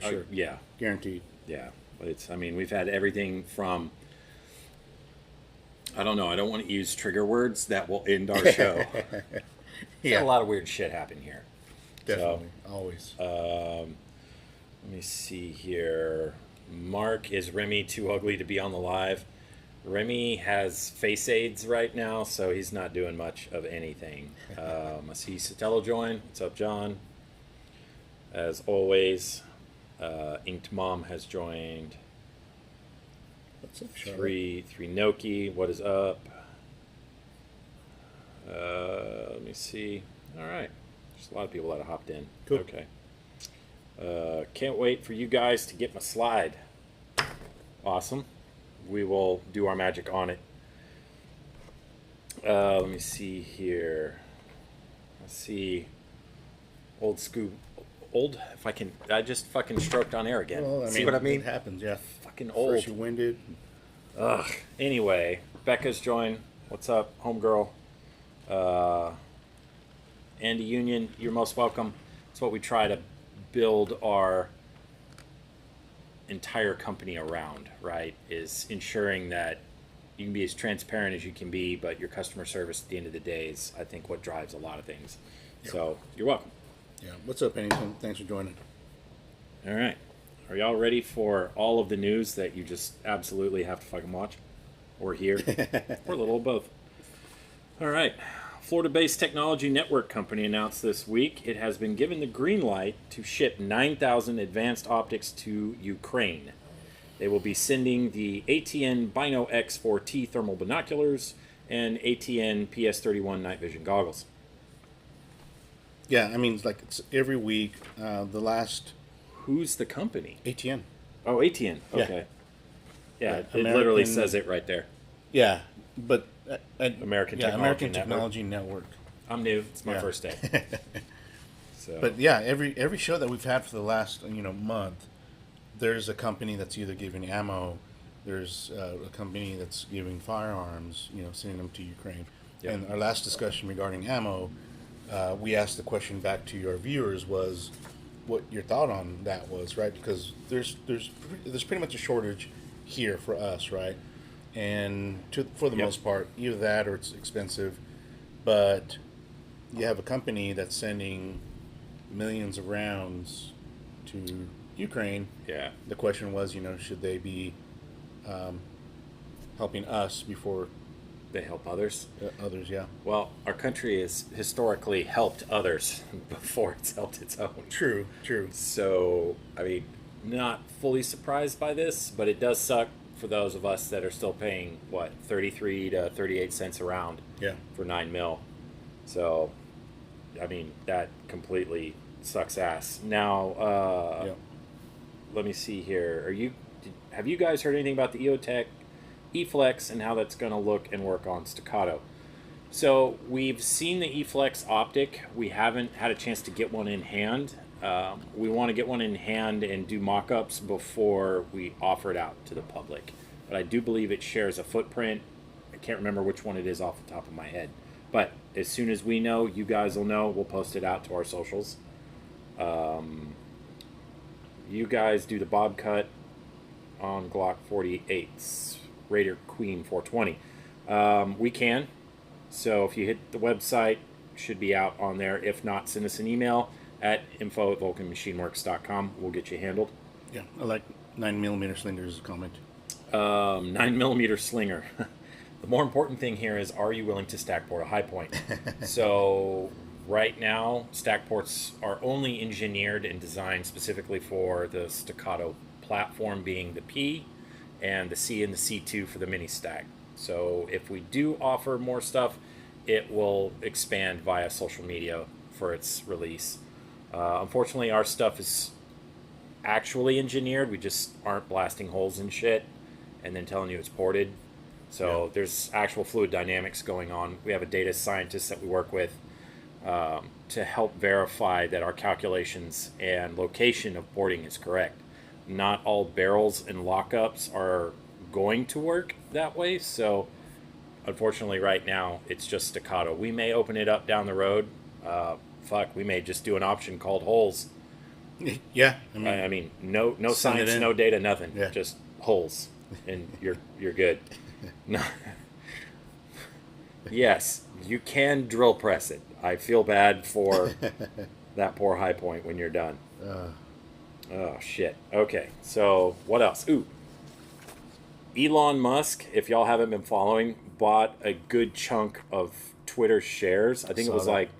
Sure. Yeah, Guaranteed. yeah. I mean, we've had everything from, I don't know, I don't want to use trigger words that will end our show. We've had a Yeah, lot of weird shit happen here. So, definitely. Always. let me see here. Mark, is Remy too ugly to be on the live? Remy has face aids right now, so he's not doing much of anything. I see Sotelo join. What's up, John? As always, Inked Mom has joined. What's up, Charlotte? Three Noki. What is up? Let me see. All right, there's a lot of people that have hopped in. Cool. Okay. Can't wait for you guys to get my slide. Awesome. We will do our magic on it. Let me see here. Let's see. Old scoop. Old. If I can. I just fucking stroked on air again. Well, see what I mean? It happens, yeah. Fucking old. First you winded. Ugh. Anyway, Becca's joined. What's up, homegirl? Andy Union, you're most welcome. It's what we try to build our entire company around, right? Is ensuring that you can be as transparent as you can be, but your customer service at the end of the day is, I think, what drives a lot of things. Yep. So you're welcome. Yeah. What's up, Pennington? Thanks for joining. All right. Are y'all ready for all of the news that you just absolutely have to fucking watch or hear? Or a little of both. All right. Florida-based technology network company announced this week it has been given the green light to ship 9,000 advanced optics to Ukraine. They will be sending the ATN Bino X4T thermal binoculars and ATN PS31 night vision goggles. Yeah, I mean, it's every week. The last Who's the company? ATN. Oh, ATN. Yeah. Okay. Yeah, Right, it literally American- says it right there. Yeah, but American yeah, Technology American Network. Technology Network. I'm new. It's my Yeah. first day. So, But yeah, every show that we've had for the last month, there's a company that's either giving ammo, there's a company that's giving firearms, sending them to Ukraine. Yep. And our last discussion regarding ammo, we asked the question back to your viewers was what your thought on that was, right? Because there's pretty much a shortage here for us, right? And for the Yep. most part, either that or it's expensive. But you have a company that's sending millions of rounds to Ukraine. yeah. The question was, should they be helping us before They help others. others? Yeah. Well, our country has historically helped others before it's helped its own. True. True. So, I mean, not fully surprised by this, but it does suck for those of us that are still paying, 33 to 38 cents a round Yeah. for 9 mil. So, I mean, that completely sucks ass. Now, Yeah. let me see here. Have you guys heard anything about the EOTech eFlex and how that's going to look and work on Staccato? So we've seen the eFlex optic. We haven't had a chance to get one in hand. We want to get one in hand and do mock-ups before we offer it out to the public. But I do believe it shares a footprint. I can't remember which one it is off the top of my head. But as soon as we know, you guys will know. We'll post it out to our socials. You guys do the bob cut on Glock 48s, Raider Queen 420. We can. So if you hit the website, should be out on there. If not, send us an email at info@vulcanmachineworks.com. We'll get you handled. Yeah. I like 9mm slingers. Comment. 9mm slinger. The more important thing here is, are you willing to stack port a high point? So right now, stack ports are only engineered and designed specifically for the Staccato platform, being the P and the C and the C2 for the mini stack. So if we do offer more stuff, it will expand via social media for its release. Unfortunately, our stuff is actually engineered. We just aren't blasting holes in shit and then telling you it's ported. So Yeah. there's actual fluid dynamics going on. We have a data scientist that we work with to help verify that our calculations and location of porting is correct. Not all barrels and lockups are going to work that way. So unfortunately, right now, it's just Staccato. We may open it up down the road. We may just do an option called holes Yeah, I mean, no send it science, in. no data, nothing. Yeah. Just holes, and you're good. No, yes, you can drill press it. I feel bad for that poor high point when you're done. Oh shit. Okay, so what else? Ooh, Elon Musk, if y'all haven't been following, bought a good chunk of Twitter shares. I think it Saw was that. like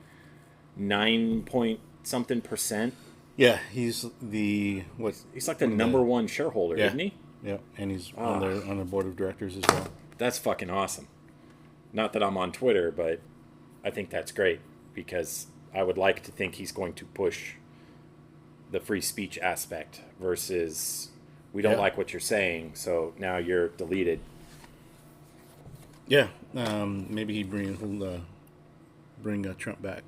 9 point something percent. Yeah, he's the what He's like the one of number the one shareholder, yeah isn't he? yeah, and he's Ah, on their board of directors as well. that's fucking awesome. Not that I'm on Twitter, but I think that's great because I would like to think he's going to push the free speech aspect versus we don't Yeah, like what you're saying, so now you're deleted. yeah. Maybe he'll bring Trump back,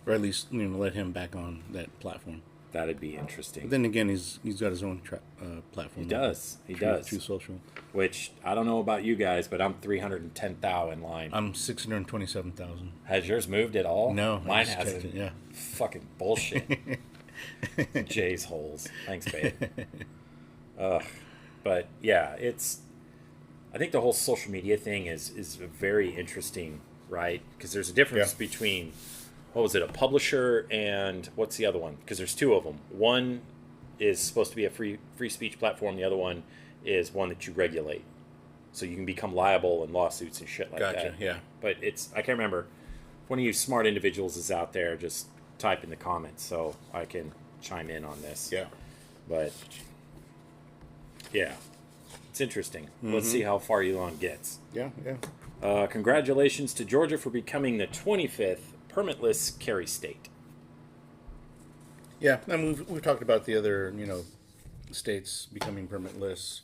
or at least let him back on that platform. That'd be But interesting. then again, he's got his own He platform now, does. He True does. Social. Which I don't know about you guys, but I'm 310 thou in line. I'm 627,000. Has yours moved at all? No, I Mine just checked hasn't. it. Yeah. Fucking bullshit. Jay's holes. Thanks, babe. Ugh. But yeah, it's. I think the whole social media thing is very interesting, right? Because there's a Yeah. difference between what was it, a publisher and what's the other one? Because there's two of them. One is supposed to be a free speech platform. The other one is one that you regulate, so you can become liable in lawsuits and shit like Gotcha. that. Yeah. But it's I can't remember. If one of you smart individuals is out there, just type in the comments so I can chime in on this. Yeah. But yeah, it's interesting. Let's see how far Elon gets. Yeah. Yeah. Congratulations to Georgia for becoming the 25th permitless carry state. Yeah. And we've talked about the other states becoming permitless.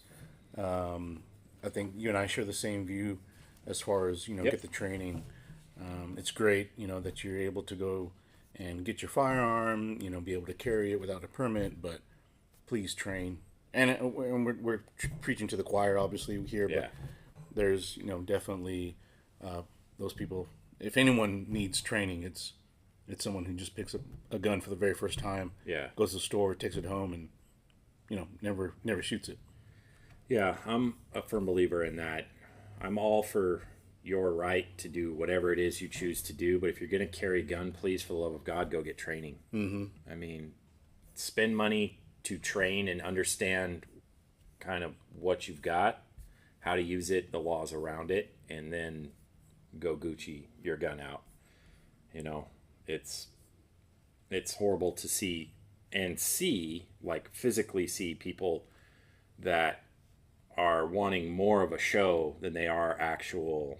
I think you and I share the same view as far as Yep. get the training. It's great that you're able to go and get your firearm, be able to carry it without a permit, but please train. And we're preaching to the choir, obviously here, Yeah. but there's definitely those people. If anyone needs training, it's someone who just picks up a gun for the very first time, Yeah. goes to the store, takes it home, and never shoots it. Yeah, I'm a firm believer in that. I'm all for your right to do whatever it is you choose to do, but if you're going to carry a gun, please, for the love of God, go get training. Mm-hmm. I mean, spend money to train and understand kind of what you've got, how to use it, the laws around it, and then go Gucci your gun out. You know, it's horrible to see like physically see people that are wanting more of a show than they are actual.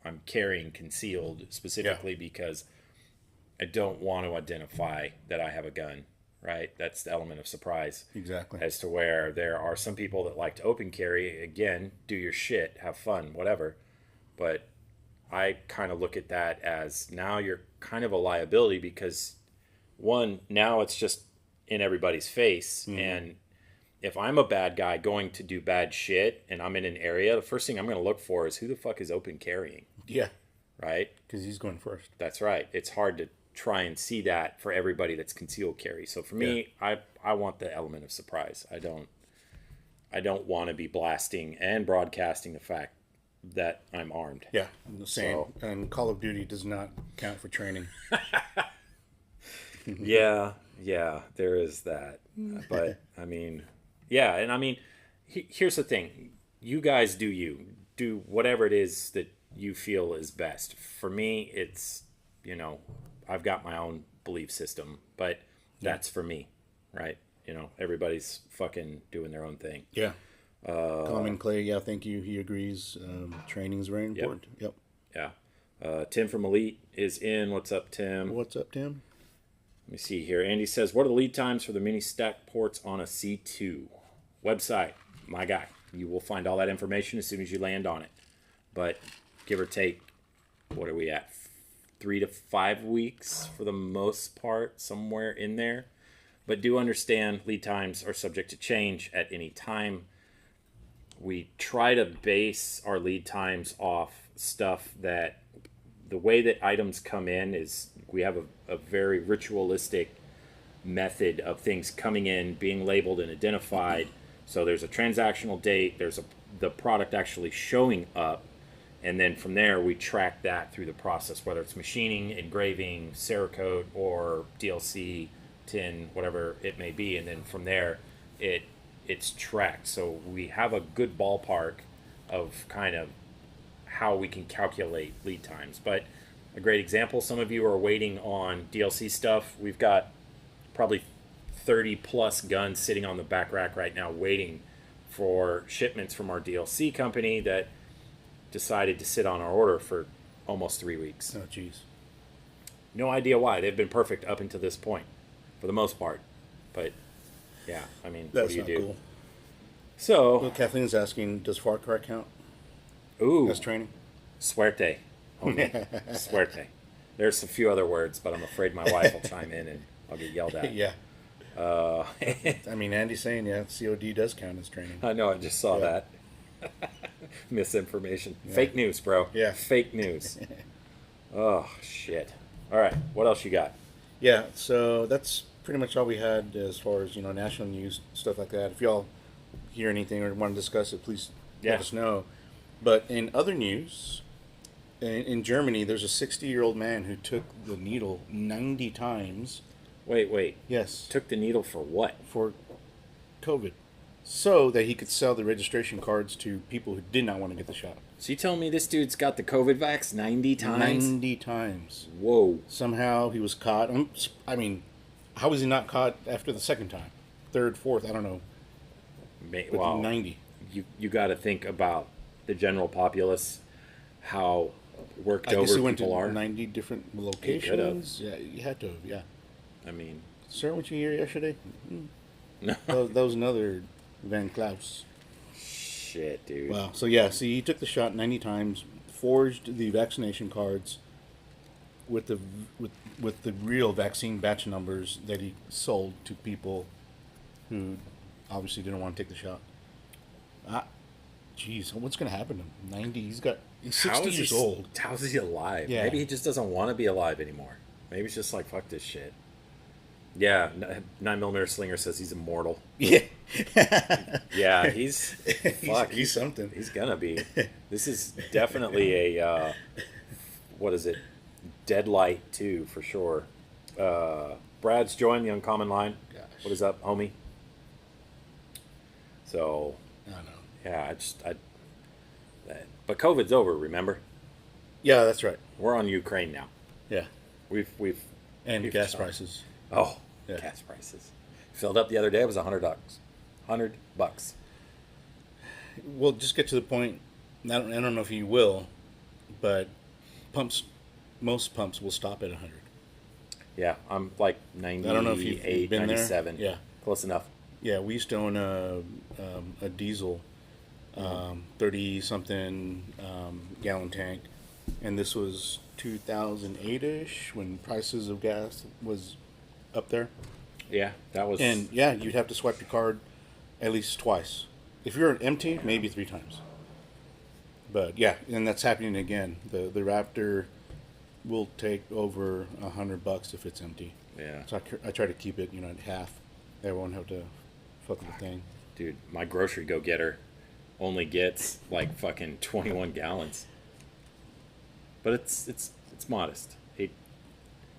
I'm carrying concealed specifically Yeah, because I don't want to identify that I have a gun, right? That's the element of surprise. exactly. As to where there are some people that like to open carry, again, do your shit, have fun, whatever. But I kind of look at that as now you're kind of a liability because one, now it's just in everybody's face. And if I'm a bad guy going to do bad shit and I'm in an area, the first thing I'm going to look for is who the fuck is open carrying, Yeah, right? because he's going first. That's right. It's hard to try and see that for everybody that's concealed carry. So for me, I want the element of surprise. I don't want to be blasting and broadcasting the fact that I'm armed. Yeah, the same. So- And Call of Duty does not count for training. Yeah, there is that. But I mean, yeah, and I mean, here's the thing: you guys do whatever it is that you feel is best. For me, it's I've got my own belief system, but that's for me, right? Everybody's fucking doing their own thing. Yeah. Common Clay, yeah, thank you. He agrees. Training is very important. Yep. Yeah. Tim from Elite is in. What's up, Tim? What's up, Tim? Let me see here. Andy says, what are the lead times for the mini stack ports on a C2? Website, my guy. You will find all that information as soon as you land on it. But give or take, what are we at? 3 to 5 weeks for the most part, somewhere in there. But do understand lead times are subject to change at any time. We try to base our lead times off stuff that the way that items come in is we have a very ritualistic method of things coming in, being labeled and identified. So there's a transactional date, there's the product actually showing up, and then from there we track that through the process, whether it's machining, engraving, Cerakote, or DLC, tin, whatever it may be, and then from there it's tracked. So we have a good ballpark of kind of how we can calculate lead times. But a great example, some of you are waiting on DLC stuff. We've got probably 30 plus guns sitting on the back rack right now waiting for shipments from our DLC company that decided to sit on our order for almost 3 weeks. Oh, jeez. No idea why. They've been perfect up until this point, for the most part. But, yeah, I mean, That's what do you not do? cool. So, Well, Kathleen's asking, does Far Cry count ooh, as training? suerte. Homie. Suerte. There's a few other words, but I'm afraid my wife will chime in and I'll get yelled at. Yeah. Uh, I mean, Andy's saying, yeah, COD does count as training. I know, I just saw Yeah. that. Misinformation. Yeah. Fake news, bro. Yeah. Fake news. Oh, shit. All right, what else you got? Yeah, so that's pretty much all we had as far as, national news, stuff like that. If y'all hear anything or want to discuss it, please Yeah. let us know. But in other news, in Germany, there's a 60-year-old man who took the needle 90 times. Wait. Yes. Took the needle for what? For COVID. So that he could sell the registration cards to people who did not want to get the shot. So you telling me this dude's got the COVID vax 90 times? 90 times. Whoa. Somehow he was caught. I mean, how was he not caught after the second time? Third, fourth, I don't know. But Wow. 90. You got to think about the general populace, how worked I guess over he went people to are. 90 different could've. locations. Yeah, you had to, yeah. I mean, Sir, what you hear yesterday? no. That was another Van Klaus. Shit, dude. Wow. So, yeah, see, he took the shot 90 times, forged the vaccination cards with the real vaccine batch numbers that he sold to people who obviously didn't want to take the shot. Jeez, what's going to happen to him? 90, he's 60 years old. How is he alive? Yeah. Maybe he just doesn't want to be alive anymore. Maybe he's just like, fuck this shit. Yeah, 9mm Slinger says he's immortal. Yeah. Yeah, he's fuck. He's something. He's gonna be. This is definitely a what is it? Deadlight 2 for sure. Brad's joined the Uncommon line. Gosh. What is up, homie? So I know. yeah, but COVID's over. Remember, Yeah, that's right. we're on Ukraine now. Yeah. We've And We've gas started. prices. oh Yeah. gas prices. Filled up the other day. It was $100. $100. We'll just get to the point. I don't know if you will, but most pumps will stop at 100. Yeah, I'm like 98, I don't know if you've been there. 97. Yeah. Close enough. Yeah, we used to own a diesel, 30-something gallon tank, and this was 2008-ish when prices of gas was up there. Yeah, that was. And yeah, you'd have to swipe your card at least twice. If you're empty, maybe 3 times. But yeah, and that's happening again. The Raptor will take over $100 if it's empty. Yeah. So I try to keep it, at half. Everyone have to fuck with the thing. Dude, my grocery go-getter only gets like fucking 21 gallons. But it's modest.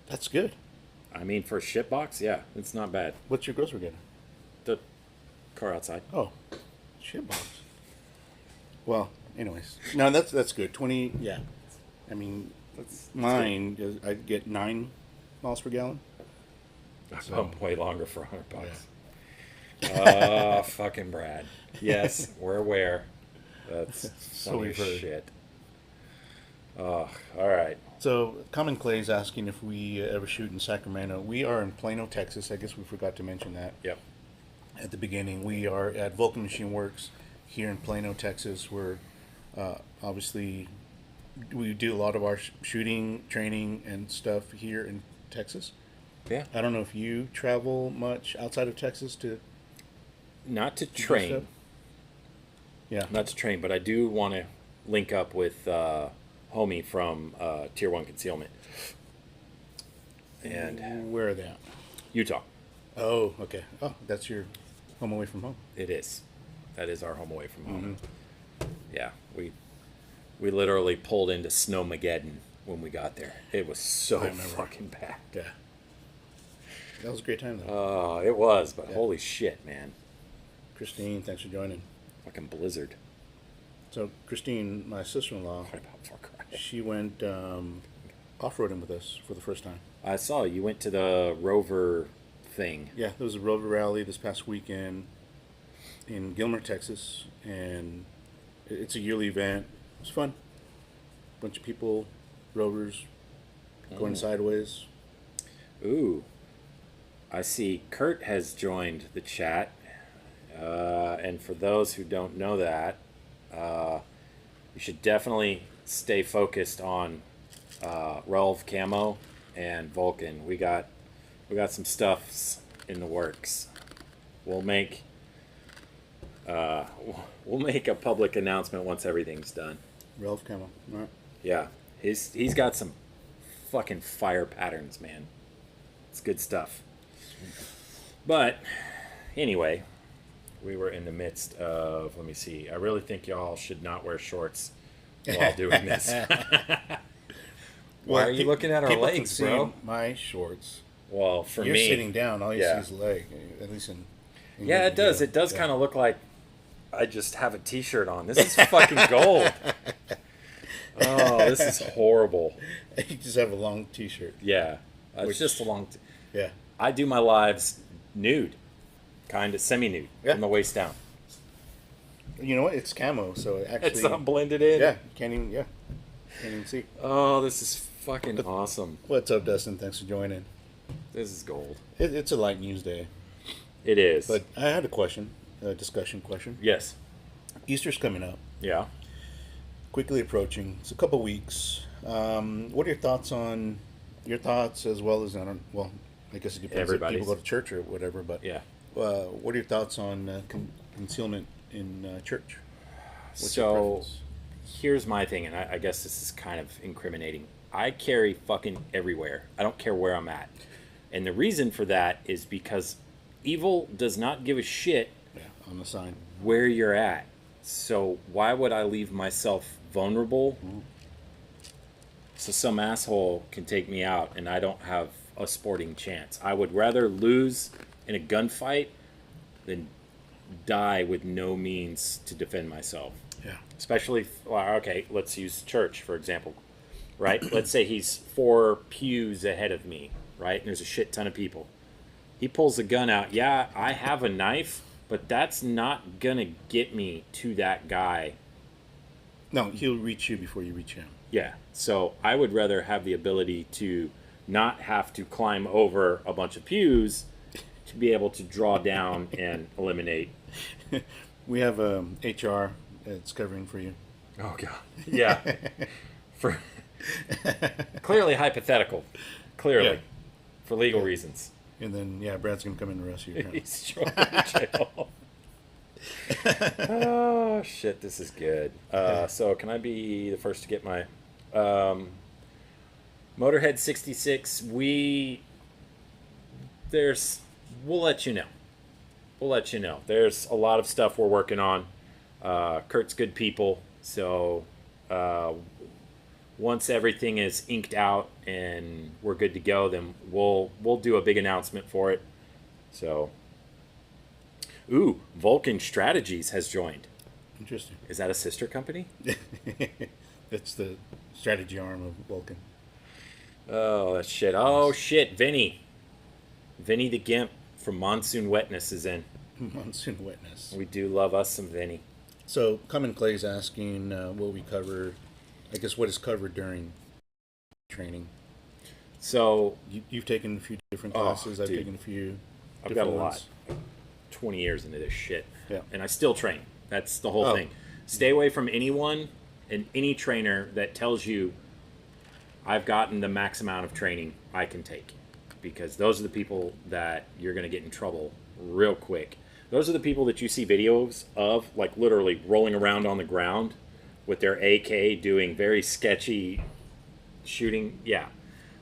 That's good. I mean, for a shit box, yeah, it's not bad. What's your grocery getter? The car outside. Oh, shit box. Well, anyways, no, that's good. 20, yeah. I mean, That's mine, I get 9 miles per gallon. I So- pump way longer for $100. Fucking Brad. Yes, we're aware. That's So funny we've as heard. shit. Oh, all right. So, Common Clay's asking if we ever shoot in Sacramento. We are in Plano, Texas. I guess we forgot to mention that Yep. at the beginning. We are at Vulcan Machine Works here in Plano, Texas. We're obviously we do a lot of our shooting, training, and stuff here in Texas. Yeah. I don't know if you travel much outside of Texas to Not to do stuff? train. Yeah. Not to train, but I do want to link up with homie from Tier 1 Concealment. And Where are they at? Utah. Oh, okay. Oh, that's your home away from home. It is. That is our home away from home. Mm-hmm. Yeah, we literally pulled into Snowmageddon when we got there. It was so I remember. fucking bad. Yeah. That was a great time, though. Oh, it was, but Yeah. holy shit, man. Christine, thanks for joining. Fucking blizzard. So, Christine, my sister-in-law, What about Far Cry? she went off-roading with us for the first time. I saw you went to the Rover thing. Yeah, there was a road rally this past weekend in Gilmer, Texas, and it's a yearly event. It was fun. Bunch of people, rovers, going sideways. Ooh. I see Kurt has joined the chat. And for those who don't know that, you should definitely stay focused on Relv Camo and Vulcan. We got some stuffs in the works. We'll make a public announcement once everything's done. Ralph Camo. All right. Yeah, he's got some fucking fire patterns, man. It's good stuff. But anyway, we were in the midst of, let me see. I really think y'all should not wear shorts while doing this. Why are you looking at our people legs, can see bro? My shorts. Well, for You're me, sitting down. All you yeah. see is leg. At least in Yeah, your it does. video. It does Yeah. kind of look like I just have a T-shirt on. This is fucking gold. Oh, this is horrible. You just have a long T-shirt. Yeah, it's Which- just a long. Yeah. I do my lives nude, kind of semi-nude Yeah. from the waist down. You know what? It's camo, so it actually. It's not blended in. Yeah. Can't even. Yeah. Can't even see. Oh, this is fucking awesome. What's up, Dustin? Thanks for joining. This is gold. It's a light news day, It is. but I had a question, a discussion question. yes. Easter's coming up, Yeah. quickly approaching. It's a couple weeks. What are your thoughts on as well as I guess it depends if Everybody's. people go to church or whatever. But Yeah. what are your thoughts on concealment in church? What's your So preference? here's my thing, and I guess this is kind of incriminating. I carry fucking everywhere. I don't care where I'm at. And the reason for that is because evil does not give a shit Yeah, on the sign. where you're at. So why would I leave myself vulnerable so some asshole can take me out and I don't have a sporting chance? I would rather lose in a gunfight than die with no means to defend myself. Yeah. Especially, well, okay, let's use church, for example, right? Let's say he's 4 pews ahead of me, right? And there's a shit ton of people. He pulls a gun out. Yeah, I have a knife, but that's not going to get me to that guy. No, he'll reach you before you reach him. Yeah, so I would rather have the ability to not have to climb over a bunch of pews to be able to draw down and eliminate. We have HR that's covering for you. Oh, God. Yeah. For clearly hypothetical. Clearly. Yeah. For legal reasons. And then, Brad's going to come in and arrest you. apparently. He's thrown in jail. Oh, shit, this is good. So can I be the first to get my Motorhead 66? We'll let you know. We'll let you know. There's a lot of stuff we're working on. Kurt's good people, so once everything is inked out and we're good to go, then we'll do a big announcement for it. So, ooh, Vulcan Strategies has joined. Interesting. Is that a sister company? That's the strategy arm of Vulcan. Oh, that's shit. Oh, shit. Vinny the Gimp from Monsoon Wetness is in. Monsoon Witness. We do love us some Vinny. So, Common Clay's asking what we cover, I guess what is covered during training. So, You've taken a few different Oh, classes. I've dude. taken a few. I've got a different lot. 20 years into this shit. Yeah. And I still train. That's the whole Oh. thing. Stay away from anyone and any trainer that tells you I've gotten the max amount of training I can take. Because those are the people that you're going to get in trouble real quick. Those are the people that you see videos of, like literally rolling around on the ground with their AK doing very sketchy shooting. Yeah.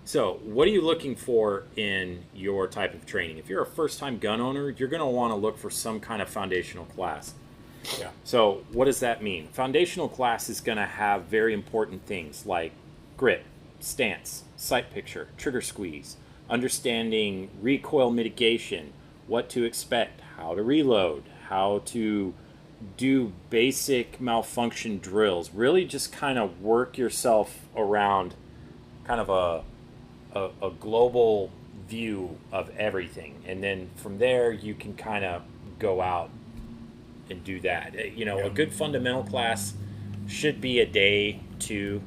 So, what are you looking for in your type of training? If you're a first-time gun owner, you're going to want to look for some kind of foundational class. Yeah. So, what does that mean? Foundational class is going to have very important things like grip, stance, sight picture, trigger squeeze, understanding recoil mitigation, what to expect, how to reload, how to do basic malfunction drills. Really just kind of work yourself around kind of a global view of everything. And then from there, you can kind of go out and do that. You know, a good fundamental class should be a day, two.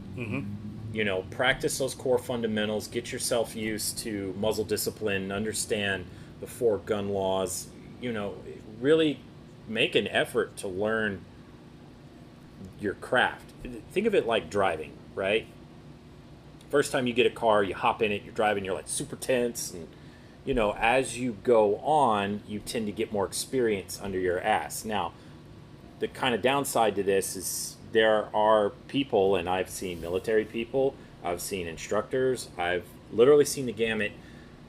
You know, practice those core fundamentals, get yourself used to muzzle discipline, understand the 4 gun laws, you know, really make an effort to learn your craft. Think of it like driving, right? First time you get a car, you hop in it, you're driving, you're like super tense, and you know, as you go on, you tend to get more experience under your ass. Now, the kind of downside to this is there are people, and I've seen military people, I've seen instructors, I've literally seen the gamut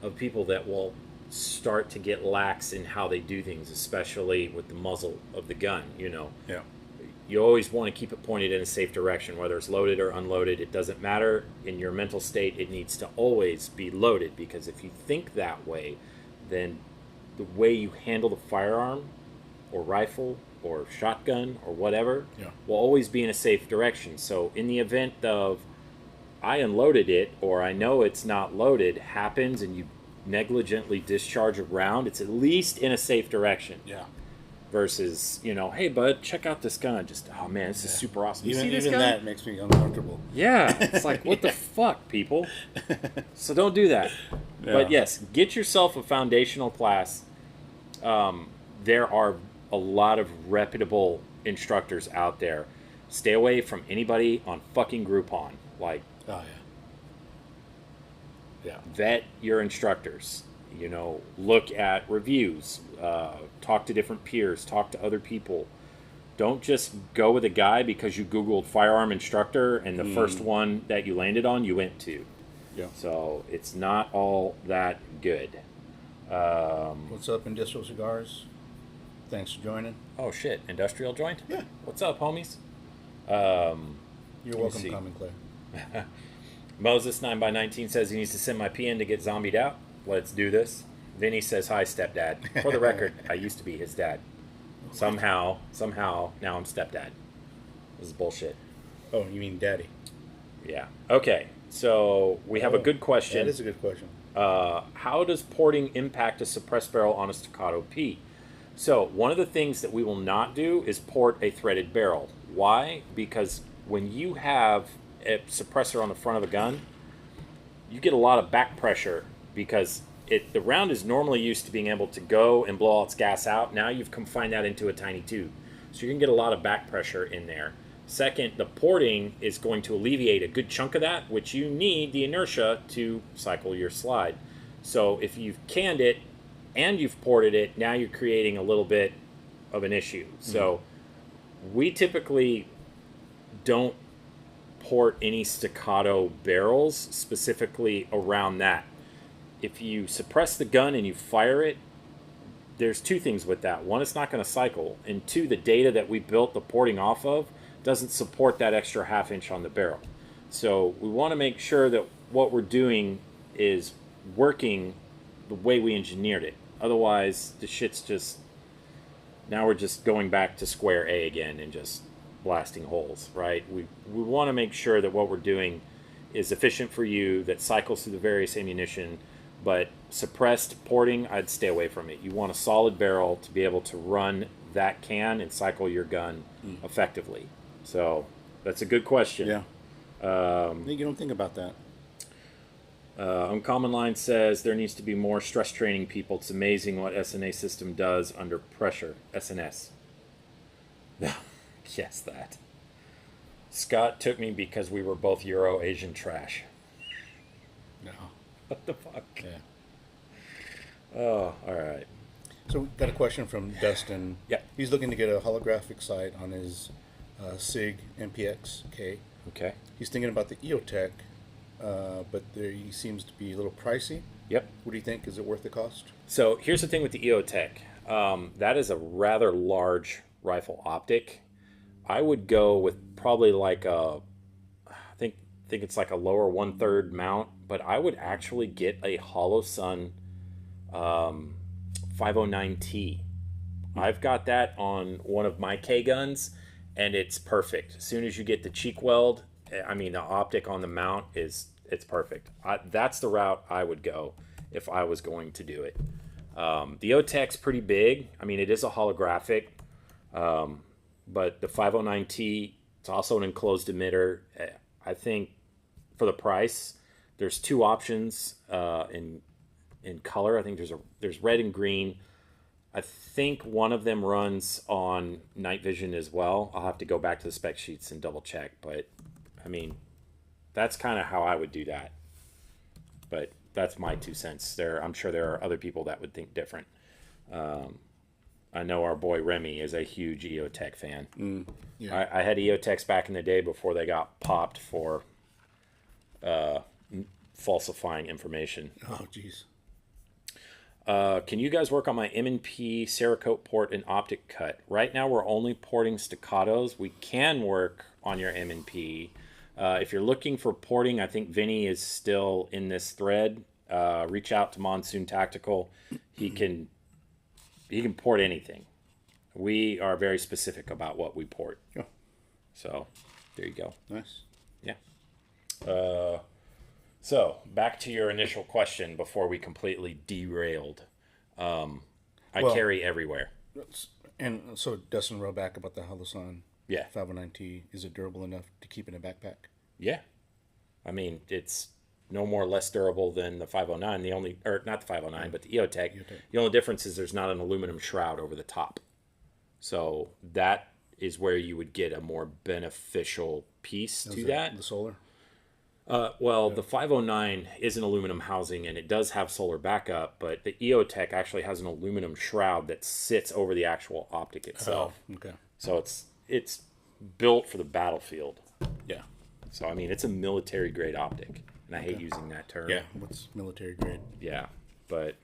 of people that will start to get lax in how they do things, especially with the muzzle of the gun. You know, Yeah. you always want to keep it pointed in a safe direction, whether it's loaded or unloaded. It doesn't matter. In your mental state, it needs to always be loaded, because if you think that way, then the way you handle the firearm or rifle or shotgun or whatever will always be in a safe direction. So in the event of I unloaded it, or I know it's not loaded, happens, and you negligently discharge a round, it's at least in a safe direction. Yeah. Versus, you know, hey bud, check out this gun. Just, oh man, this is super awesome. You see this Even gun? that makes me uncomfortable. Yeah, it's like, what the fuck, people? So don't do that. Yeah. But yes, get yourself a foundational class. There are a lot of reputable instructors out there. Stay away from anybody on fucking Groupon. Like, Oh yeah. vet your instructors. You know, look at reviews, talk to different peers, talk to other people. Don't just go with a guy because you Googled firearm instructor and the first one that you landed on, you went to. Yeah. So it's not all that good. What's up, Industrial Cigars? Thanks for joining. Oh shit, industrial joint? Yeah. What's up, homies? You're welcome, see. Common Claire. Moses 9x19 says he needs to send my PN to get zombied out. Let's do this. Vinny says, hi, stepdad. For the record, I used to be his dad. Somehow, now I'm stepdad. This is bullshit. Oh, you mean daddy? Yeah. Okay, so we have a good question. That is a good question. How does porting impact a suppressed barrel on a staccato P? So one of the things that we will not do is port a threaded barrel. Why? Because when you have a suppressor on the front of a gun, you get a lot of back pressure, because the round is normally used to being able to go and blow all its gas out. Now you've confined that into a tiny tube. So you're going to get a lot of back pressure in there. Second, the porting is going to alleviate a good chunk of that, which you need the inertia to cycle your slide. So if you've canned it and you've ported it, now you're creating a little bit of an issue. So we typically don't port any staccato barrels specifically around that. If you suppress the gun and you fire it, there's two things with that. One, it's not going to cycle. And two, the data that we built the porting off of doesn't support that extra half inch on the barrel. So we want to make sure that what we're doing is working the way we engineered it. Otherwise, the shit's just... Now we're just going back to square A again and just blasting holes, right? We want to make sure that what we're doing is efficient for you, that cycles through the various ammunition. But suppressed porting, I'd stay away from it. You want a solid barrel to be able to run that can and cycle your gun effectively. So that's a good question. Yeah. You don't think about that. Uncommon Line says there needs to be more stress training people. It's amazing what SNA system does under pressure. SNS. Yes, that. Scott took me because we were both Euro Asian trash. No. What the fuck? Yeah. Oh, all right. So we got a question from Dustin. Yeah. He's looking to get a holographic sight on his Sig MPX-K. Okay. He's thinking about the EOTech but he seems to be a little pricey. Yep. What do you think? Is it worth the cost? So here's the thing with the EOTech. That is a rather large rifle optic. I would go with probably like I think it's like a lower 1/3 mount, but I would actually get a Hollow Sun 509T. I've got that on one of my K guns, and it's perfect. As soon as you get the cheek weld, I mean the optic on the mount it's perfect. That's the route I would go if I was going to do it. The OTEC's pretty big. I mean, it is a holographic, but the 509T, it's also an enclosed emitter. I think for the price, there's two options in color. I think there's red and green. I think one of them runs on night vision as well. I'll have to go back to the spec sheets and double check, but I mean, that's kind of how I would do that. But that's my 2 cents. I'm sure there are other people that would think different. I know our boy Remy is a huge EOTech fan. Yeah. I had EOTechs back in the day before they got popped for falsifying information. Oh, jeez. Can you guys work on my M&P Cerakote port and optic cut? Right now we're only porting staccatos. We can work on your M&P. If you're looking for porting, I think Vinny is still in this thread. Reach out to Monsoon Tactical. He can port anything. We are very specific about what we port. Yeah. So there you go. Nice. Yeah. So back to your initial question before we completely derailed. I carry everywhere. And so Dustin wrote back about the Holosun Yeah. 509T. Is it durable enough to keep in a backpack? Yeah. I mean, it's no more less durable than the 509. Not the 509, but the EOTech. The only difference is there's not an aluminum shroud over the top. So that is where you would get a more beneficial piece to that. The solar? The 509 is an aluminum housing, and it does have solar backup, but the EOTech actually has an aluminum shroud that sits over the actual optic itself. Oh, okay. So it's built for the battlefield. Yeah. So, I mean, it's a military-grade optic, and I hate using that term. Yeah, what's military grade? Yeah, but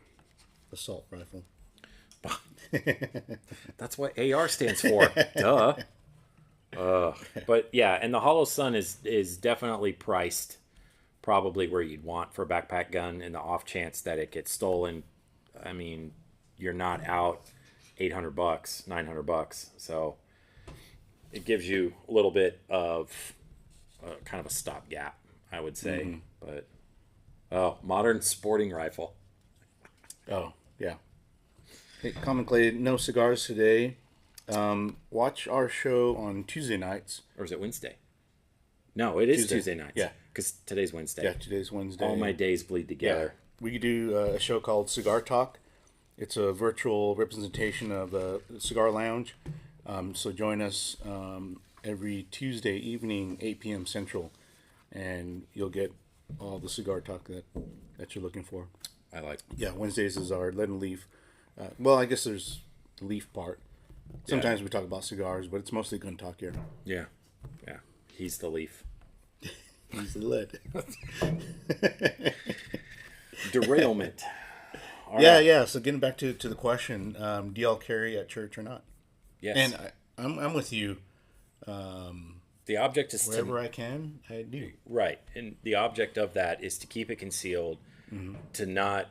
Assault rifle. that's what AR stands for. Duh. But yeah, and the Hollow Sun is definitely priced probably where you'd want for a backpack gun. In the off chance that it gets stolen, I mean, you're not out $800, $900. So it gives you a little bit of kind of a stopgap, I would say. But modern sporting rifle. Oh, yeah. Hey, Common Clay, no cigars today. Watch our show on Tuesday nights. Or is it Wednesday? No, it is Tuesday nights. Yeah. Because today's Wednesday. Yeah, today's Wednesday. All my days bleed together. Yeah. We do a show called Cigar Talk. It's a virtual representation of the Cigar Lounge. So join us every Tuesday evening, 8 p.m. Central, and you'll get all the cigar talk that you're looking for. I like. Yeah, Wednesdays is our lead and leaf. Well, I guess there's the leaf part. Sometimes we talk about cigars, but it's mostly gun talk here. Yeah. Yeah. He's the leaf. He's the lead. Derailment. All Yeah, right. yeah. So getting back to the question, do y'all carry at church or not? Yes. And I'm with you. The object is Wherever I can, I do. right, and the object of that is to keep it concealed, to not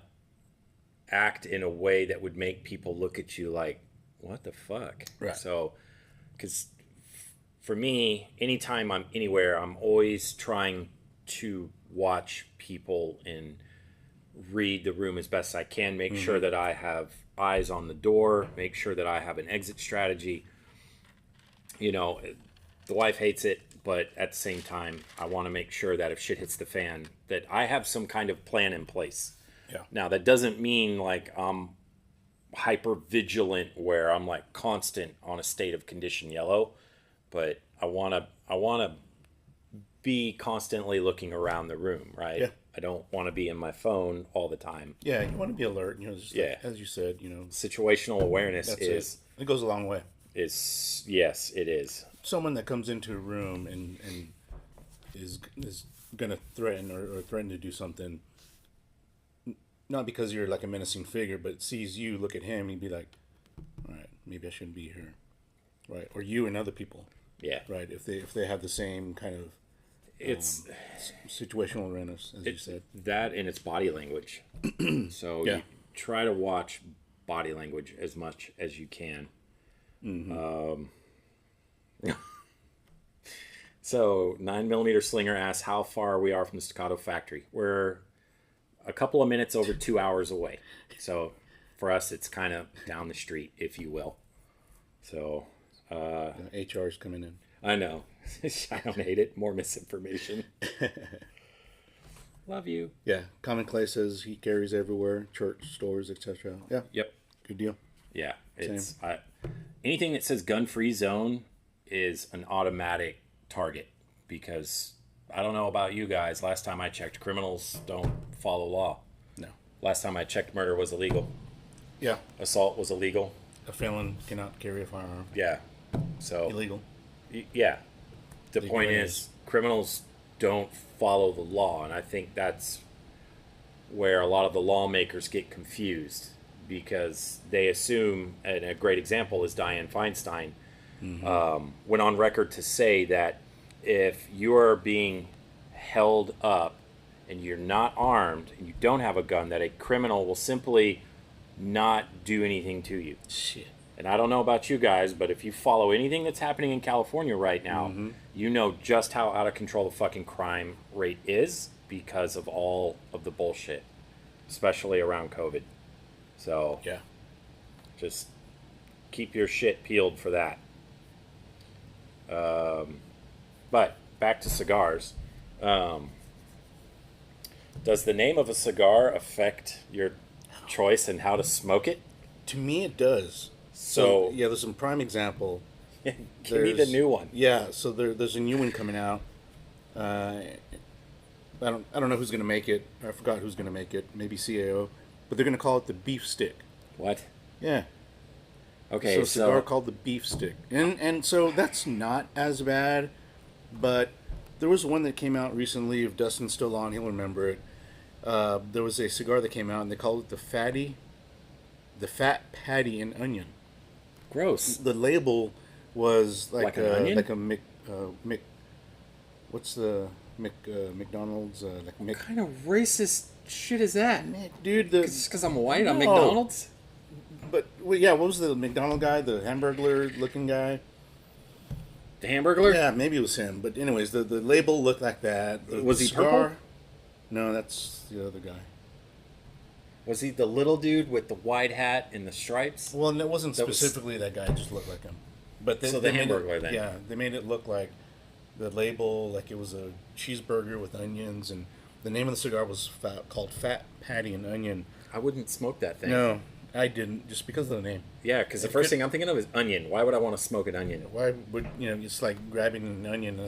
act in a way that would make people look at you like, what the fuck? Right. So, because for me, anytime I'm anywhere, I'm always trying to watch people and read the room as best I can, make sure that I have eyes on the door, make sure that I have an exit strategy. You know, the wife hates it, but at the same time, I want to make sure that if shit hits the fan, that I have some kind of plan in place. Yeah. Now, that doesn't mean like I'm hyper vigilant where I'm like constant on a state of condition yellow, but I want to be constantly looking around the room, right? Yeah. I don't want to be in my phone all the time. Yeah, you want to be alert. You know, just Yeah. like, as you said, you know, Situational awareness that's is it goes a long way. yes, it is. Someone that comes into a room and is gonna threaten or threaten to do something, not because you're like a menacing figure, but sees you, look at him, he'd be like, all right, maybe I shouldn't be here, right? Or you and other people, Yeah. right? If they have the same kind of It's situational awareness, as you said. that and its body language. So Yeah. you try to watch body language as much as you can. So 9 millimeter Slinger asks how far we are from the Staccato factory. We're a couple of minutes over 2 hours away. So for us, it's kind of down the street, if you will. So HR's coming in. I know. I don't hate it. More misinformation. Love you. Yeah, Common Clay says he carries everywhere, church, stores, etc. Yeah, Yep. good deal. Yeah. It's anything that says gun-free zone is an automatic target, because I don't know about you guys. Last time I checked, criminals don't follow law. No. Last time I checked, murder was illegal. Yeah, Assault was illegal. a felon cannot carry a firearm. Yeah. So Illegal. yeah. The Legal point ways. is, criminals don't follow the law, and I think that's where a lot of the lawmakers get confused, because they assume, and a great example is Dianne Feinstein, went on record to say that if you are being held up and you're not armed and you don't have a gun, that a criminal will simply not do anything to you. Shit. And I don't know about you guys, but if you follow anything that's happening in California right now, you know just how out of control the fucking crime rate is because of all of the bullshit, especially around COVID. So Yeah. just keep your shit peeled for that. But back to cigars. Does the name of a cigar affect your choice and how to smoke it? To me, it does. So yeah, there's some prime example. give me the new one. Yeah, so there's a new one coming out. I don't know who's gonna make it. I forgot who's gonna make it. Maybe CAO, but they're gonna call it the beef stick. What? Yeah. Okay, So a cigar so called the beef stick, and so that's not as bad, but there was one that came out recently. If Dustin's still on, he'll remember it. There was a cigar that came out, and they called it the fat patty and onion. gross. The label was Like an onion? like a Mc, what's the McDonald's like What kind of racist shit is that? dude Just because I'm white on No. McDonald's? but well, yeah, what was the McDonald guy, the Hamburglar looking guy? The Hamburglar? Yeah, maybe it was him. But anyways, the label looked like that. Was he purple? No, that's the other guy. Was he the little dude with the wide hat and the stripes? Well, it wasn't That was- specifically that guy. It just looked like him. But So the made Hamburglar it, then. Yeah, they made it look like the label, like it was a cheeseburger with onions, and the name of the cigar was called Fat Patty and Onion. I wouldn't smoke that thing. No, I didn't, just because of the name. Yeah, because the first thing I'm thinking of is onion. Why would I want to smoke an onion? Why would it's like grabbing an onion? I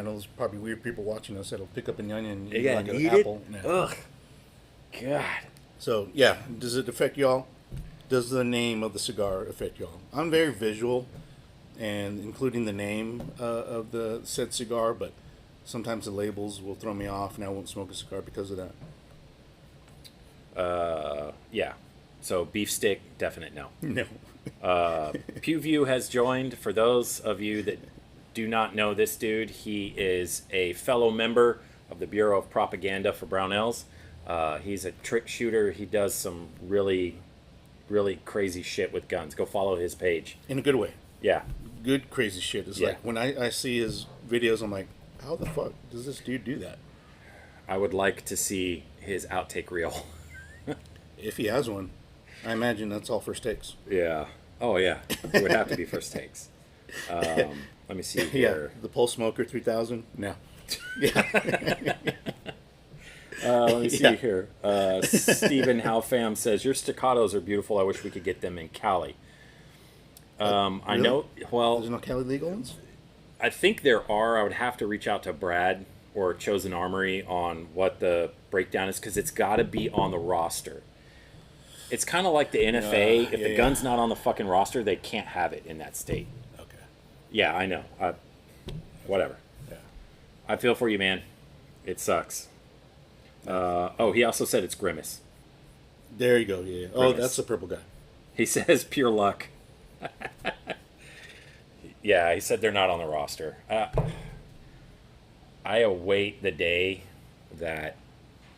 know there's probably weird people watching us that'll pick up an onion and eat Yeah, like an eat apple. it? No. Ugh. God. So yeah, does it affect y'all? Does the name of the cigar affect y'all? I'm very visual, and including the name of the said cigar, but sometimes the labels will throw me off, and I won't smoke a cigar because of that. Yeah. So beef stick, definite no. No. PewView has joined. For those of you that do not know this dude, he is a fellow member of the Bureau of Propaganda for Brownells. He's a trick shooter. He does some really, really crazy shit with guns. Go follow his page. In a good way. Yeah. Good crazy shit. It's Yeah. like when I see his videos, I'm like, how the fuck does this dude do that? I would like to see his outtake reel. If he has one, I imagine that's all first takes. Yeah. Oh, yeah. It would have to be first takes. Let me see Yeah, here. the Pulse Smoker 3000. No. Yeah. Let me see Yeah. here. Stephen Halfam says, your staccatos are beautiful. I wish we could get them in Cali. I really? know. Well, There's no Cali legal ones. I think there are. I would have to reach out to Brad or Chosen Armory on what the breakdown is, because it's got to be on the roster. It's kind of like the NFA. If the gun's not on the fucking roster, they can't have it in that state. Okay. Yeah, I know. Whatever. Yeah. I feel for you, man. It sucks. Oh, he also said it's Grimace. There you go. Yeah. Oh, Grimace. that's the purple guy. He says pure luck. Yeah, he said they're not on the roster. I await the day that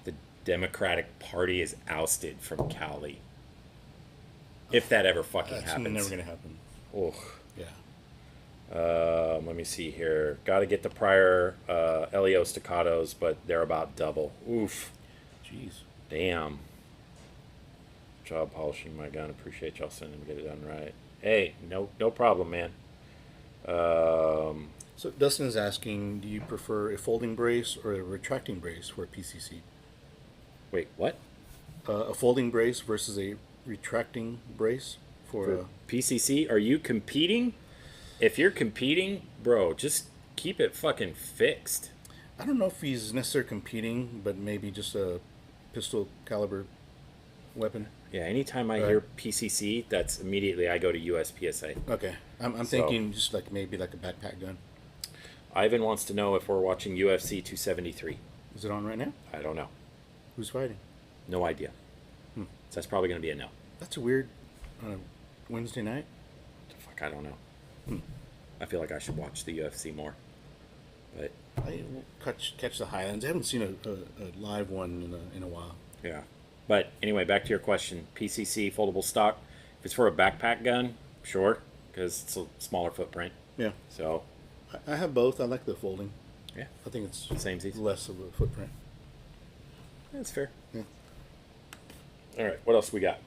the Democratic Party is ousted from Cali. If that ever fucking That's happens. never gonna happen. Ugh. Yeah. Let me see here. Got to get the prior LEO staccatos, but they're about double. Oof. Jeez. Damn. Job polishing my gun. Appreciate y'all sending to get it done right. Hey, no problem, man. So Dustin is asking, do you prefer a folding brace or a retracting brace for a PCC? Wait, what? A folding brace versus a retracting brace for a... PCC? Are you competing? If you're competing, bro, just keep it fucking fixed. I don't know if he's necessarily competing, but maybe just a pistol caliber weapon. Yeah, anytime I hear PCC, that's immediately I go to USPSA. Okay, I'm thinking just like maybe like a backpack gun. Ivan wants to know if we're watching UFC 273. Is it on right now? I don't know. Who's fighting? No idea. So that's probably going to be a no. That's a weird on a Wednesday night. Fuck, I don't know. I feel like I should watch the UFC more. But I will catch the highlights. I haven't seen a live one in a while. yeah. But anyway, back to your question. PCC, foldable stock. If it's for a backpack gun, sure, because it's a smaller footprint. Yeah, So, I have both. I like the folding. yeah, I think it's samesies. less of a footprint. That's fair. Yeah. All right, what else we got?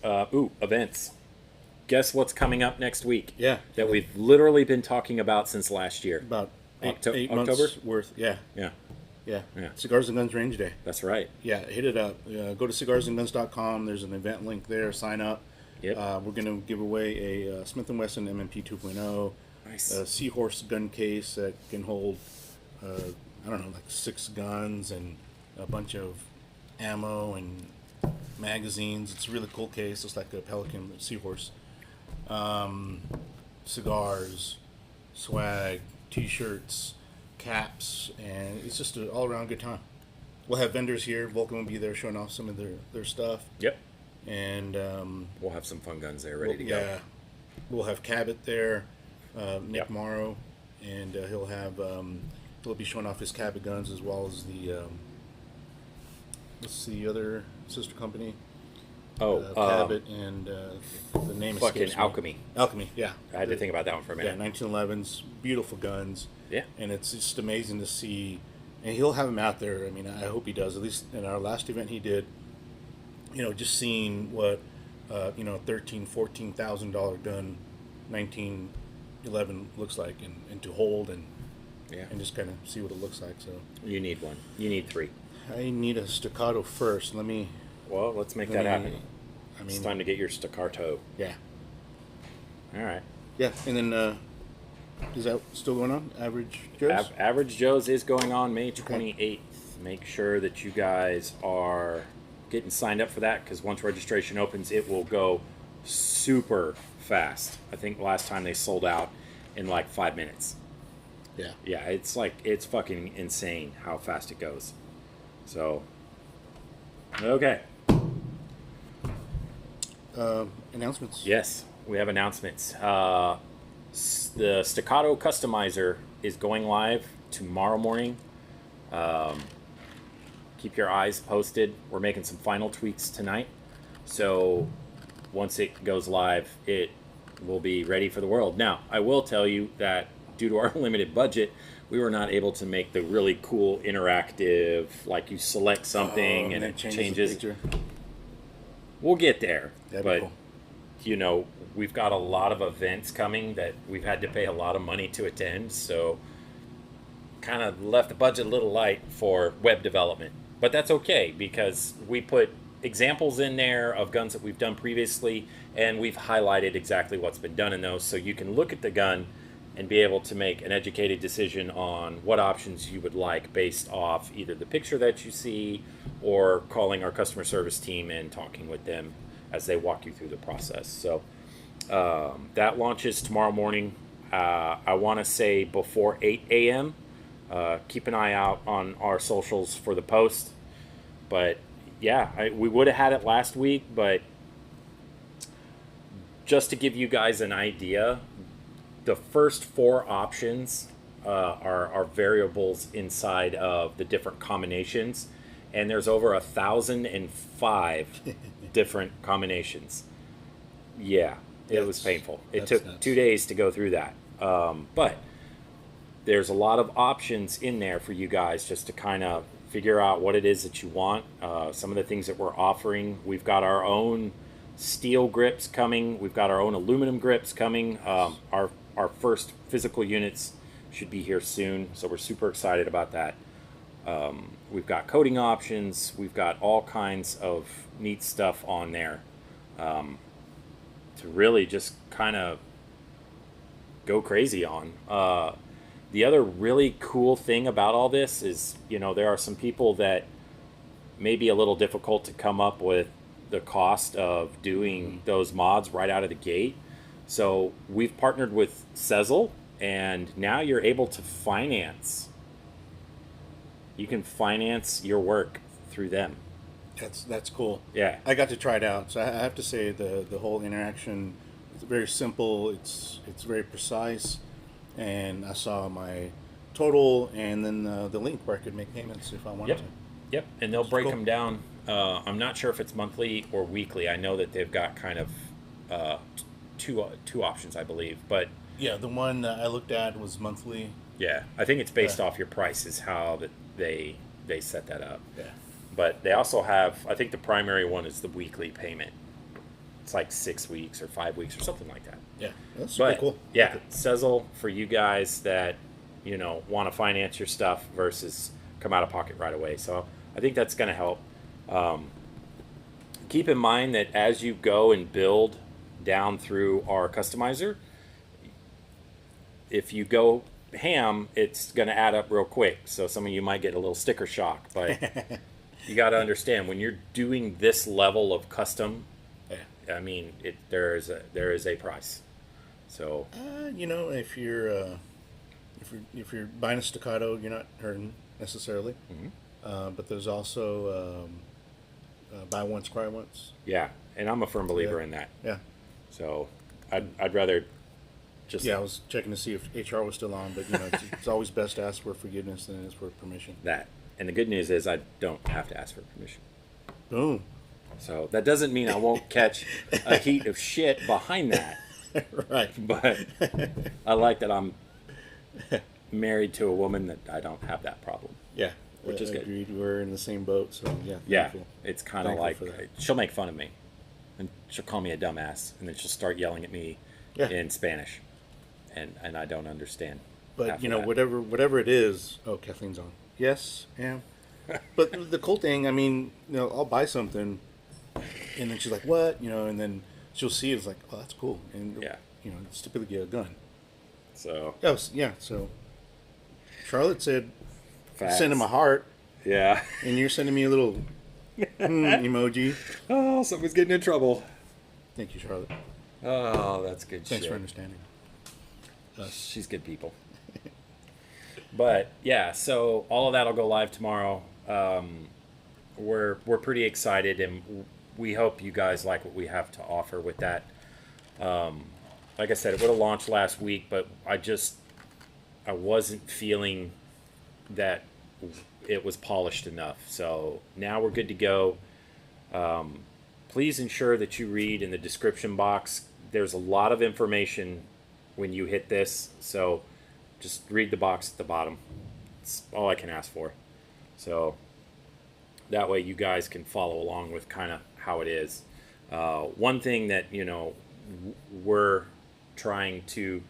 Events. Guess what's coming up next week? Yeah. That we've literally been talking about since last year. About eight October? months worth. Yeah. Yeah, Yeah. Yeah. Cigars and Guns Range Day. that's right. Yeah, hit it up. Go to cigarsandguns.com. There's an event link there. Sign up. Yep. We're going to give away a Smith & Wesson MMP 2.0, Nice. a Seahorse gun case that can hold, I don't know, like 6 guns and a bunch of ammo and magazines. It's a really cool case. It's like a Pelican Seahorse. Cigars, swag, T-shirts, caps, and it's just an all-around good time. We'll have vendors here. Vulcan will be there showing off some of their stuff. Yep. And We'll have some fun guns there ready to go. yeah, we'll have Cabot there, Nick Yep. Morrow, and he'll be showing off his Cabot guns as well as the what's the other sister company? Cabot and the name fucking escapes me. Alchemy. Alchemy, yeah. I had to think about that one for a Yeah, minute. 1911s, beautiful guns. Yeah. And it's just amazing to see. And he'll have them out there. I mean, I hope he does. At least in our last event he did. You know, just seeing what, $13,000-$14,000 gun, 1911 looks like, and to hold and Yeah. just kind of see what it looks like. So You need one. You need 3. I need a staccato first. Let me. Well, let's make let that me- happen. I It's mean, time to get your staccato. yeah, All right. yeah. And then is that still going on? Average Joe's. Average Joe's is going on May 28th. Make sure that you guys are getting signed up for that, because once registration opens, it will go super fast. I think last time they sold out in like 5 minutes. Yeah. Yeah, it's fucking insane how fast it goes. So, okay. Announcements. Yes, we have announcements. The Staccato Customizer is going live tomorrow morning. Keep your eyes posted. We're making some final tweaks tonight. So once it goes live, it will be ready for the world. Now, I will tell you that due to our limited budget, we were not able to make the really cool interactive, like you select something and then it the changes. picture. We'll get there. That'd be But cool. you know, we've got a lot of events coming that we've had to pay a lot of money to attend, so kind of left the budget a little light for web development. But that's okay, because we put examples in there of guns that we've done previously, and we've highlighted exactly what's been done in those, so you can look at the gun and be able to make an educated decision on what options you would like based off either the picture that you see or calling our customer service team and talking with them as they walk you through the process. So that launches tomorrow morning. I want to say before 8 a.m. Keep an eye out on our socials for the post. But yeah, we would have had it last week, but just to give you guys an idea, the first four options are variables inside of the different combinations, and there's over 1,005 different combinations. Yeah, it was painful. It took nuts. 2 days to go through that. But there's a lot of options in there for you guys just to kind of figure out what it is that you want. Some of the things that we're offering, we've got our own steel grips coming. We've got our own aluminum grips coming. Our first physical units should be here soon, so we're super excited about that. We've got coating options. We've got all kinds of neat stuff on there to really just kind of go crazy on. The other really cool thing about all this is, there are some people that may be a little difficult to come up with the cost of doing those mods right out of the gate. So we've partnered with Sezzle, and now you're able to finance. You can finance your work through them. That's cool. Yeah. I got to try it out, so I have to say the whole interaction is very simple. It's very precise, and I saw my total and then the link where I could make payments if I wanted Yep. to. Yep. And they'll break cool. them down. I'm not sure if it's monthly or weekly. I know that they've got kind of two options, I believe. But Yeah, the one I looked at was monthly. yeah, I think it's based Yeah. off your price is how that they set that up. Yeah. But they also have, I think the primary one is the weekly payment. It's like 6 weeks or 5 weeks or something like that. Yeah, that's super But cool. yeah, Sezzle for you guys that want to finance your stuff versus come out of pocket right away. So I think that's going to help. Keep in mind that as you go and build down through our customizer, if you go ham, it's going to add up real quick. So some of you might get a little sticker shock, but you got to understand when you're doing this level of custom, Yeah. I mean, there is a price. So If you're buying a staccato, you're not hurting necessarily. But there's also buy once, cry once. yeah, and I'm a firm believer Yeah. in that. Yeah. So I'd rather just Yeah, I was checking to see if HR was still on, but it's always best to ask for forgiveness than it is for permission. that. And the good news is I don't have to ask for permission. Boom. So that doesn't mean I won't catch a heat of shit behind that. Right. But I like that I'm married to a woman that I don't have that problem. Yeah. Which is good. Agreed. We're in the same boat, so yeah. Yeah, thankful. it's kind of Thankful like for that. she'll make fun of me, and she'll call me a dumbass, and then she'll start yelling at me Yeah. in Spanish, and I don't understand. But half of that. whatever it is. Oh, Kathleen's on. Yes, yeah. But the cool thing, I mean, I'll buy something, and then she's like, "What?" And then she'll see it's like, "Oh, that's cool," and Yeah. it's typically a gun. So Yeah. So Charlotte said, facts. "Send him a heart," Yeah. and you're sending me a little emoji. Oh, somebody's getting in trouble. Thank you, Charlotte. Oh, that's good Thanks shit. for understanding. She's good people. But yeah, so all of that'll go live tomorrow. We're pretty excited, and we hope you guys like what we have to offer with that. Like I said, it would have launched last week, but I wasn't feeling that it was polished enough. So now we're good to go. Please ensure that you read in the description box. There's a lot of information when you hit this, so just read the box at the bottom. It's all I can ask for. So that way you guys can follow along with kind of how it is. One thing that we're trying to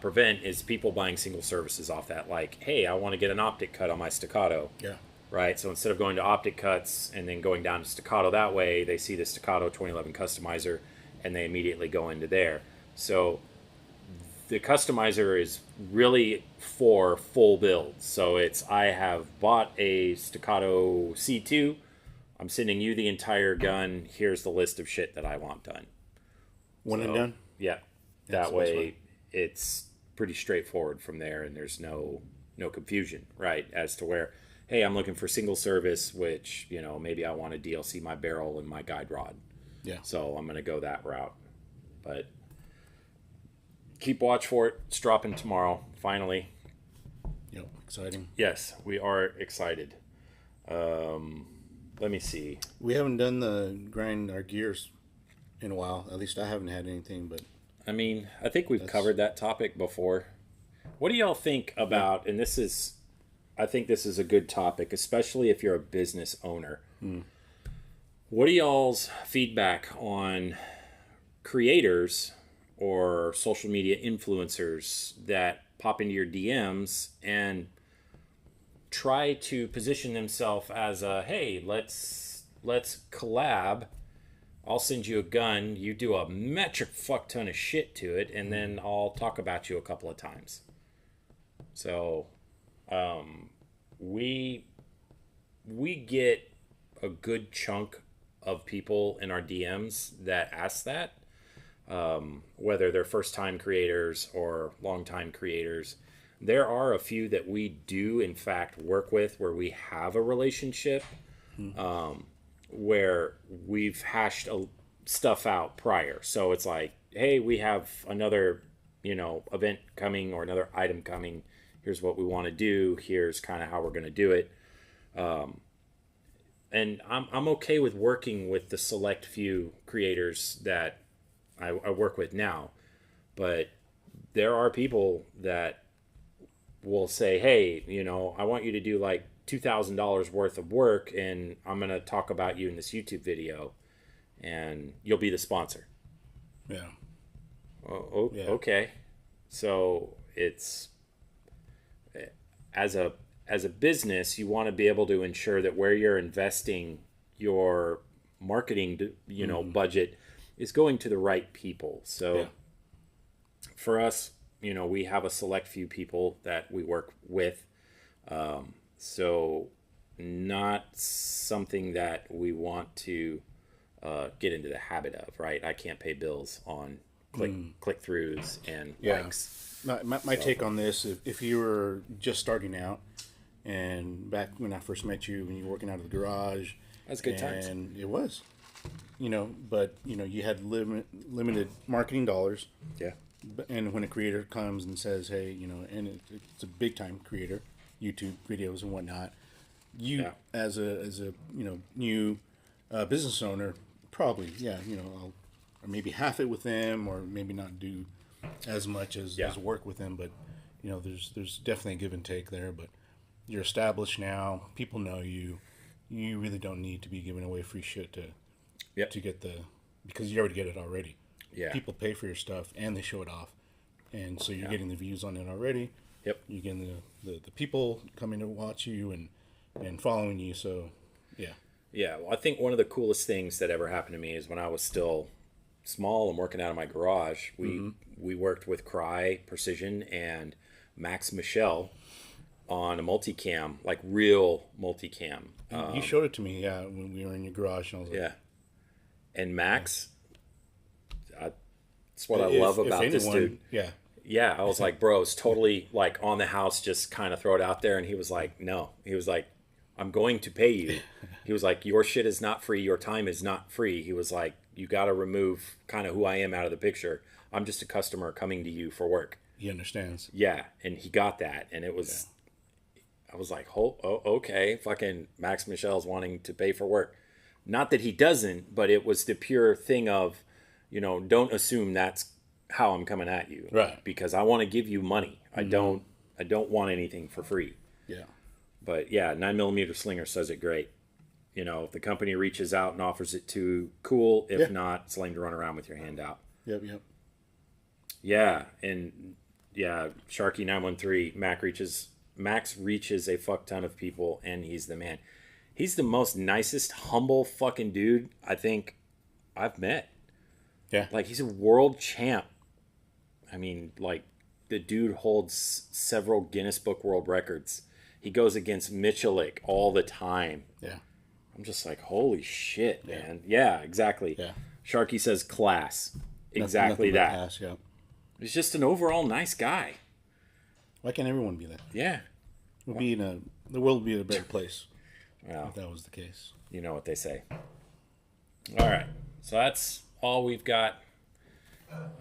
prevent is people buying single services off that. Like, hey, I want to get an optic cut on my staccato. Yeah. Right, so instead of going to optic cuts and then going down to staccato that way, they see the staccato 2011 customizer and they immediately go into there. So the customizer is really for full builds. So I have bought a staccato C2. I'm sending you the entire gun. Here's the list of shit that I want done. One and done. Yeah, Yeah, that so that's way fine. it's pretty straightforward from there, and there's no no confusion, right? As to where, hey, I'm looking for single service, which, maybe I want to DLC my barrel and my guide rod. Yeah. So I'm going to go that route. But keep watch for it. It's dropping tomorrow, finally. Yep. Exciting. Yes, we are excited. Let me see. We haven't done the grind our gears in a while. At least I haven't had anything, but I mean, I think we've covered that topic before. What do y'all think about, and I think this is a good topic, especially if you're a business owner. What are y'all's feedback on creators or social media influencers that pop into your DMs and try to position themselves as a, hey, let's collab. I'll send you a gun, you do a metric fuck ton of shit to it, and then I'll talk about you a couple of times. So we get a good chunk of people in our DMs that ask that, whether they're first time creators or long time creators. There are a few that we do in fact work with where we have a relationship, where we've hashed stuff out prior. So it's like, hey, we have another event coming or another item coming. Here's what we want to do. Here's kind of how we're going to do it. And I'm okay with working with the select few creators that I work with now. But there are people that will say, hey, I want you to do like $2,000 worth of work, and I'm going to talk about you in this YouTube video, and you'll be the sponsor. Yeah. Yeah. Okay. So it's, as a business, you want to be able to ensure that where you're investing your marketing, budget is going to the right people. So for us, we have a select few people that we work with. So not something that we want to get into the habit of, right? I can't pay bills on click-throughs and likes. My take on this, if you were just starting out, and back when I first met you, when you were working out of the garage, that's good times. And it was, but you had limited marketing dollars. Yeah. And when a creator comes and says, hey, and it's a big time creator, YouTube videos and whatnot, you as a new business owner, probably I'll or maybe half it with them, or maybe not do as much as work with them. But there's definitely a give and take there. But you're established now, people know you. You really don't need to be giving away free shit to get because you already get it already. Yeah. People pay for your stuff and they show it off, and so you're getting the views on it already. Yep. You're getting the people coming to watch you and following you. So yeah. Well, I think one of the coolest things that ever happened to me is when I was still small and working out of my garage. We worked with Cry Precision and Max Michelle on a multicam, like real multicam. You showed it to me, when we were in your garage, and I was like, And Max, that's what I love about this dude. Yeah, I was like, bro, it's totally like on the house, just kind of throw it out there. And he was like, no. He was like, I'm going to pay you. He was like, your shit is not free. Your time is not free. He was like, you got to remove kind of who I am out of the picture. I'm just a customer coming to you for work. He understands. Yeah, and he got that. And it was, I was like, oh, okay, fucking Max Michelle's wanting to pay for work. Not that he doesn't, but it was the pure thing of, don't assume that's how I'm coming at you. Right. Because I want to give you money. I don't want anything for free. Yeah. But 9mm Slinger says it great. If the company reaches out and offers it to, cool. If not, it's lame to run around with your hand out. Yep. Yeah. And Sharky 913, Max reaches a fuck ton of people, and he's the man. He's the most nicest, humble fucking dude I think I've met. Yeah. Like, he's a world champ. I mean, like, the dude holds several Guinness Book World Records. He goes against Michalik all the time. Yeah. I'm just like, holy shit, man. Yeah, exactly. Yeah. Sharky says class. Exactly nothing but that. class, yeah. He's just an overall nice guy. Why can't everyone be that? Yeah. The world would be in a better place Well, if that was the case. you know what they say. All right. So that's all we've got.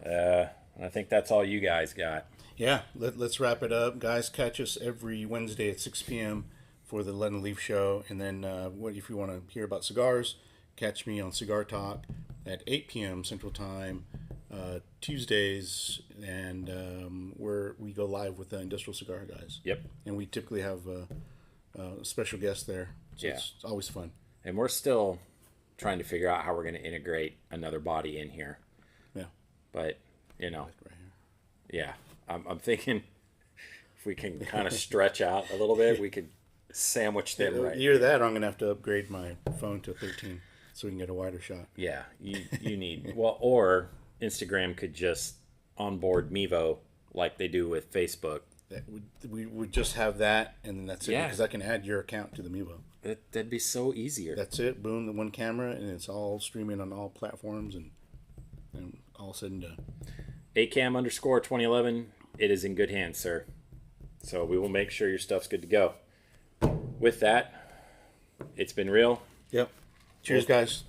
I think that's all you guys got. Yeah, let's wrap it up, guys. Catch us every Wednesday at 6 p.m. for the Lead and Leaf show, and then what if you want to hear about cigars? Catch me on Cigar Talk at 8 p.m. Central Time Tuesdays, and where we go live with the Industrial Cigar guys. Yep. And we typically have a special guest there, so Yeah. it's always fun. And we're still trying to figure out how we're going to integrate another body in here. Yeah, But, you know, right here. yeah. I'm thinking if we can kind of stretch out a little bit, we could sandwich them right. Either that, or I'm gonna have to upgrade my phone to 13 so we can get a wider shot. Yeah, you need well, or Instagram could just onboard Mevo like they do with Facebook. We would just have that, and then that's it. Yeah. Because I can add your account to the Mevo. That'd be so easier. That's it. Boom, the one camera, and it's all streaming on all platforms, and all said and done. ACAM_2011. It is in good hands, sir. So we will make sure your stuff's good to go. With that, it's been real. Yep. Cheers, guys.